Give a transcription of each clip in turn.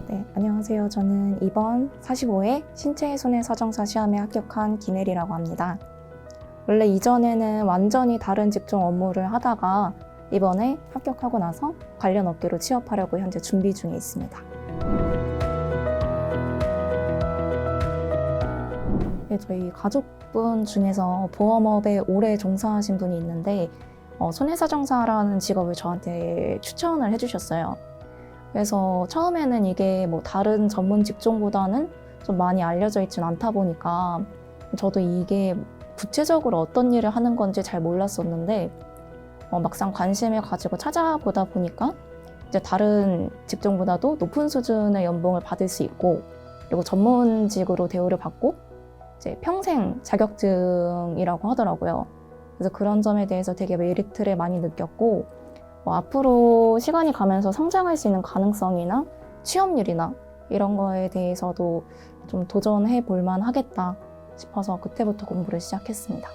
네, 안녕하세요. 저는 이번 45회 신체손해사정사 시험에 합격한 김혜리라고 합니다. 원래 이전에는 완전히 다른 직종 업무를 하다가 이번에 합격하고 나서 관련 업계로 취업하려고 현재 준비 중에 있습니다. 네, 저희 가족분 중에서 보험업에 오래 종사하신 분이 있는데 손해사정사라는 직업을 저한테 추천을 해주셨어요. 그래서 처음에는 이게 뭐 다른 전문 직종보다는 좀 많이 알려져 있진 않다 보니까 저도 이게 구체적으로 어떤 일을 하는 건지 잘 몰랐었는데 막상 관심을 가지고 찾아보다 보니까 이제 다른 직종보다도 높은 수준의 연봉을 받을 수 있고, 그리고 전문직으로 대우를 받고 이제 평생 자격증이라고 하더라고요. 그래서 그런 점에 대해서 되게 메리트를 많이 느꼈고, 앞으로 시간이 가면서 성장할 수 있는 가능성이나 취업률이나 이런 거에 대해서도 좀 도전해 볼 만 하겠다 싶어서 그때부터 공부를 시작했습니다.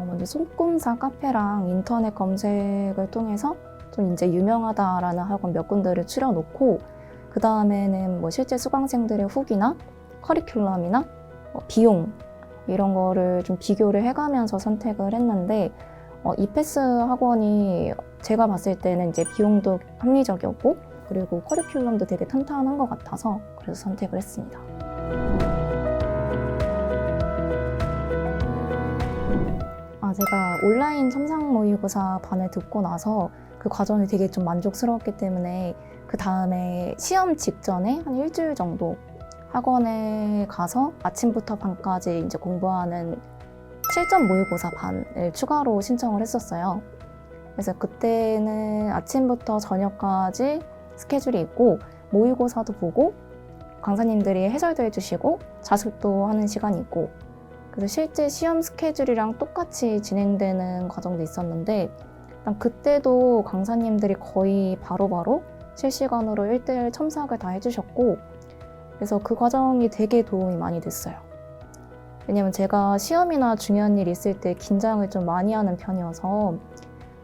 먼저 손꼼사 카페랑 인터넷 검색을 통해서 좀 이제 유명하다라는 학원 몇 군데를 추려놓고, 그 다음에는 뭐 실제 수강생들의 후기나 커리큘럼이나 비용 이런 거를 좀 비교를 해가면서 선택을 했는데, 이패스 학원이 제가 봤을 때는 이제 비용도 합리적이었고, 그리고 커리큘럼도 되게 탄탄한 것 같아서 그래서 선택을 했습니다. 제가 온라인 첨상 모의고사 반을 듣고 나서 그 과정이 되게 좀 만족스러웠기 때문에 그 다음에 시험 직전에 한 일주일 정도 학원에 가서 아침부터 밤까지 이제 공부하는 실전 모의고사 반을 추가로 신청을 했었어요. 그래서 그때는 아침부터 저녁까지 스케줄이 있고 모의고사도 보고 강사님들이 해설도 해주시고 자습도 하는 시간이 있고, 그래서 실제 시험 스케줄이랑 똑같이 진행되는 과정도 있었는데, 그때도 강사님들이 거의 바로바로 실시간으로 1:1 첨삭을 다 해주셨고, 그래서 그 과정이 되게 도움이 많이 됐어요. 왜냐면 제가 시험이나 중요한 일 있을 때 긴장을 좀 많이 하는 편이어서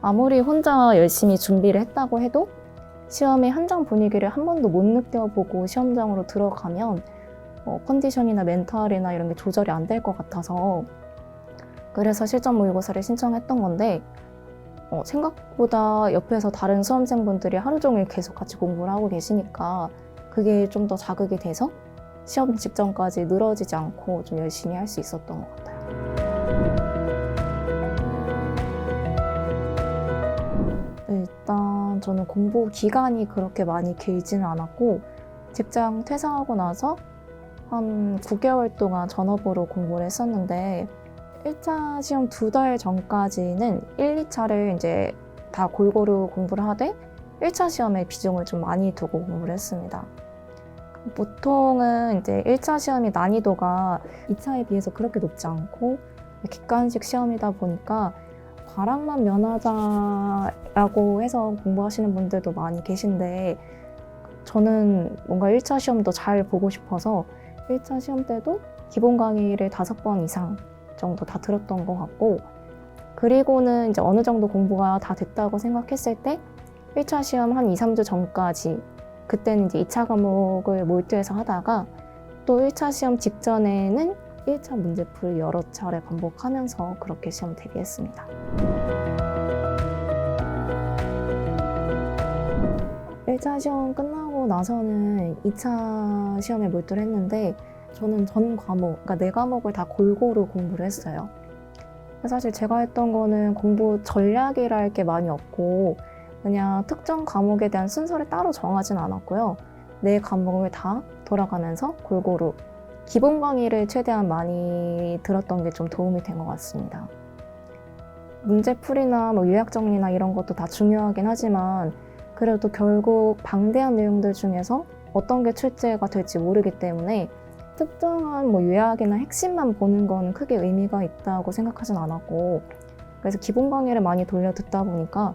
아무리 혼자 열심히 준비를 했다고 해도 시험의 현장 분위기를 한 번도 못 느껴보고 시험장으로 들어가면 컨디션이나 멘탈이나 이런 게 조절이 안 될 것 같아서, 그래서 실전 모의고사를 신청했던 건데 생각보다 옆에서 다른 수험생분들이 하루 종일 계속 같이 공부를 하고 계시니까 그게 좀 더 자극이 돼서 시험 직전까지 늘어지지 않고 좀 열심히 할 수 있었던 것 같아요. 일단 저는 공부 기간이 그렇게 많이 길지는 않았고, 직장 퇴사하고 나서 한 9개월 동안 전업으로 공부를 했었는데, 1차 시험 2달 전까지는 1, 2차를 이제 다 골고루 공부를 하되 1차 시험에 비중을 좀 많이 두고 공부를 했습니다. 보통은 이제 1차 시험이 난이도가 2차에 비해서 그렇게 높지 않고 객관식 시험이다 보니까 과락만 면하자라고 해서 공부하시는 분들도 많이 계신데, 저는 뭔가 1차 시험도 잘 보고 싶어서 1차 시험 때도 기본 강의를 5번 이상 정도 다 들었던 것 같고, 그리고는 이제 어느 정도 공부가 다 됐다고 생각했을 때 1차 시험 한 2, 3주 전까지, 그때는 이제 2차 과목을 몰두해서 하다가 또 1차 시험 직전에는 1차 문제풀이 여러 차례 반복하면서 그렇게 시험 대비했습니다. 일 차 시험 끝나고 나서는 2차 시험에 몰두를 했는데, 저는 전 과목, 그러니까 4과목을 다 골고루 공부를 했어요. 사실 제가 했던 거는 공부 전략이랄 게 많이 없고 그냥 특정 과목에 대한 순서를 따로 정하진 않았고요. 4과목을 다 돌아가면서 골고루 기본 강의를 최대한 많이 들었던 게 좀 도움이 된 것 같습니다. 문제풀이나 뭐 요약 정리나 이런 것도 다 중요하긴 하지만 그래도 결국 방대한 내용들 중에서 어떤 게 출제가 될지 모르기 때문에 특정한 뭐 요약이나 핵심만 보는 건 크게 의미가 있다고 생각하진 않았고, 그래서 기본 강의를 많이 돌려 듣다 보니까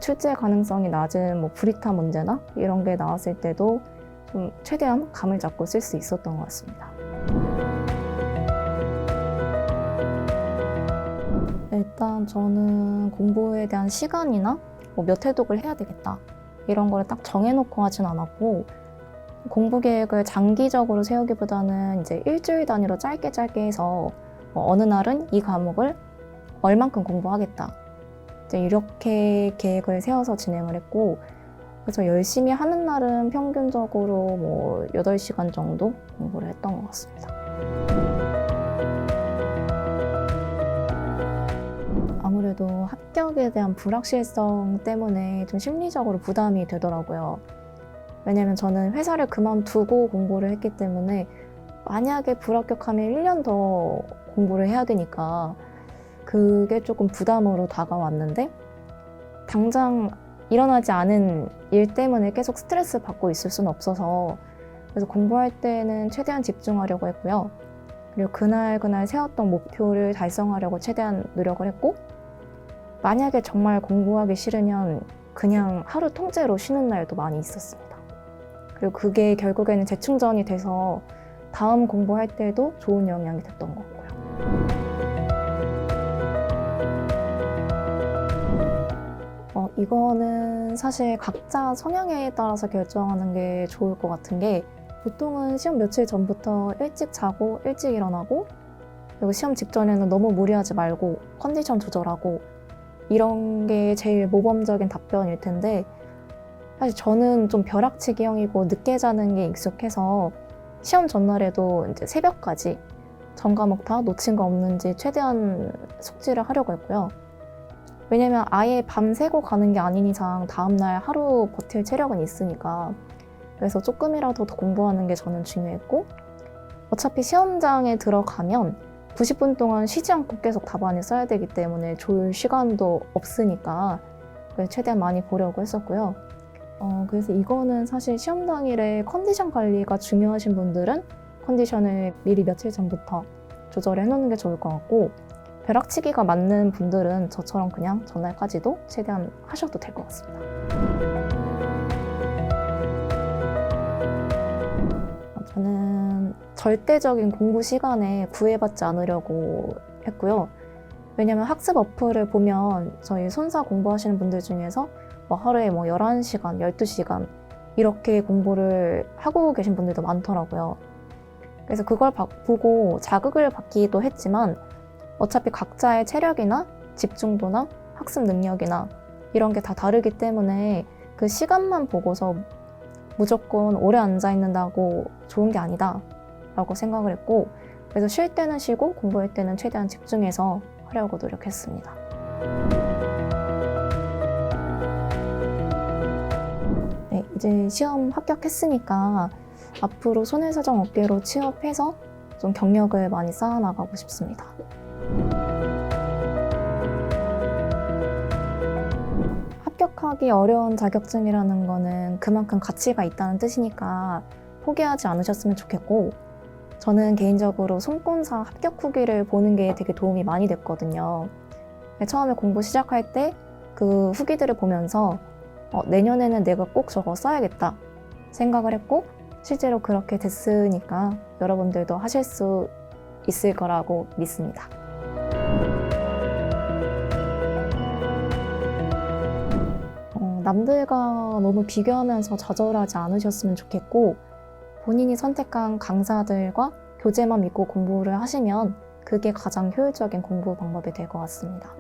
출제 가능성이 낮은 뭐 브리타 문제나 이런 게 나왔을 때도 좀 최대한 감을 잡고 쓸 수 있었던 것 같습니다. 일단 저는 공부에 대한 시간이나 뭐 몇 회독을 해야 되겠다 이런 걸 딱 정해놓고 하진 않았고, 공부 계획을 장기적으로 세우기보다는 이제 일주일 단위로 짧게 해서 어느 날은 이 과목을 얼만큼 공부하겠다, 이제 이렇게 계획을 세워서 진행을 했고, 그래서 열심히 하는 날은 평균적으로 뭐 8시간 정도 공부를 했던 것 같습니다. 아무래도 합격에 대한 불확실성 때문에 좀 심리적으로 부담이 되더라고요. 왜냐면 저는 회사를 그만두고 공부를 했기 때문에 만약에 불합격하면 1년 더 공부를 해야 되니까 그게 조금 부담으로 다가왔는데, 당장 일어나지 않은 일 때문에 계속 스트레스 받고 있을 수는 없어서, 그래서 공부할 때는 최대한 집중하려고 했고요. 그리고 그날 세웠던 목표를 달성하려고 최대한 노력을 했고, 만약에 정말 공부하기 싫으면 그냥 하루 통째로 쉬는 날도 많이 있었습니다. 그리고 그게 결국에는 재충전이 돼서 다음 공부할 때도 좋은 영향이 됐던 것 같고요. 이거는 사실 각자 성향에 따라서 결정하는 게 좋을 것 같은 게, 보통은 시험 며칠 전부터 일찍 자고 일찍 일어나고, 그리고 시험 직전에는 너무 무리하지 말고 컨디션 조절하고, 이런 게 제일 모범적인 답변일 텐데, 사실 저는 좀 벼락치기형이고 늦게 자는 게 익숙해서 시험 전날에도 이제 새벽까지 전 과목 다 놓친 거 없는지 최대한 숙지를 하려고 했고요. 왜냐면 아예 밤새고 가는 게 아닌 이상 다음날 하루 버틸 체력은 있으니까, 그래서 조금이라도 더 공부하는 게 저는 중요했고, 어차피 시험장에 들어가면 90분 동안 쉬지 않고 계속 답안을 써야 되기 때문에 졸 시간도 없으니까 최대한 많이 보려고 했었고요. 그래서 이거는 사실 시험 당일에 컨디션 관리가 중요하신 분들은 컨디션을 미리 며칠 전부터 조절해 놓는 게 좋을 것 같고, 벼락치기가 맞는 분들은 저처럼 그냥 전날까지도 최대한 하셔도 될 것 같습니다. 저는 절대적인 공부 시간에 구애받지 않으려고 했고요. 왜냐면 학습 어플을 보면 저희 손사 공부하시는 분들 중에서 하루에 11시간, 12시간 이렇게 공부를 하고 계신 분들도 많더라고요. 그래서 그걸 보고 자극을 받기도 했지만, 어차피 각자의 체력이나 집중도나 학습 능력이나 이런 게 다 다르기 때문에 그 시간만 보고서 무조건 오래 앉아 있는다고 좋은 게 아니다 라고 생각을 했고, 그래서 쉴 때는 쉬고 공부할 때는 최대한 집중해서 하려고 노력했습니다. 네, 이제 시험 합격했으니까 앞으로 손해사정 업계로 취업해서 좀 경력을 많이 쌓아나가고 싶습니다. 합격하기 어려운 자격증이라는 거는 그만큼 가치가 있다는 뜻이니까 포기하지 않으셨으면 좋겠고, 저는 개인적으로 손권사 합격 후기를 보는 게 되게 도움이 많이 됐거든요. 처음에 공부 시작할 때 그 후기들을 보면서 내년에는 내가 꼭 저거 써야겠다 생각을 했고, 실제로 그렇게 됐으니까 여러분들도 하실 수 있을 거라고 믿습니다. 남들과 너무 비교하면서 좌절하지 않으셨으면 좋겠고, 본인이 선택한 강사들과 교재만 믿고 공부를 하시면 그게 가장 효율적인 공부 방법이 될 것 같습니다.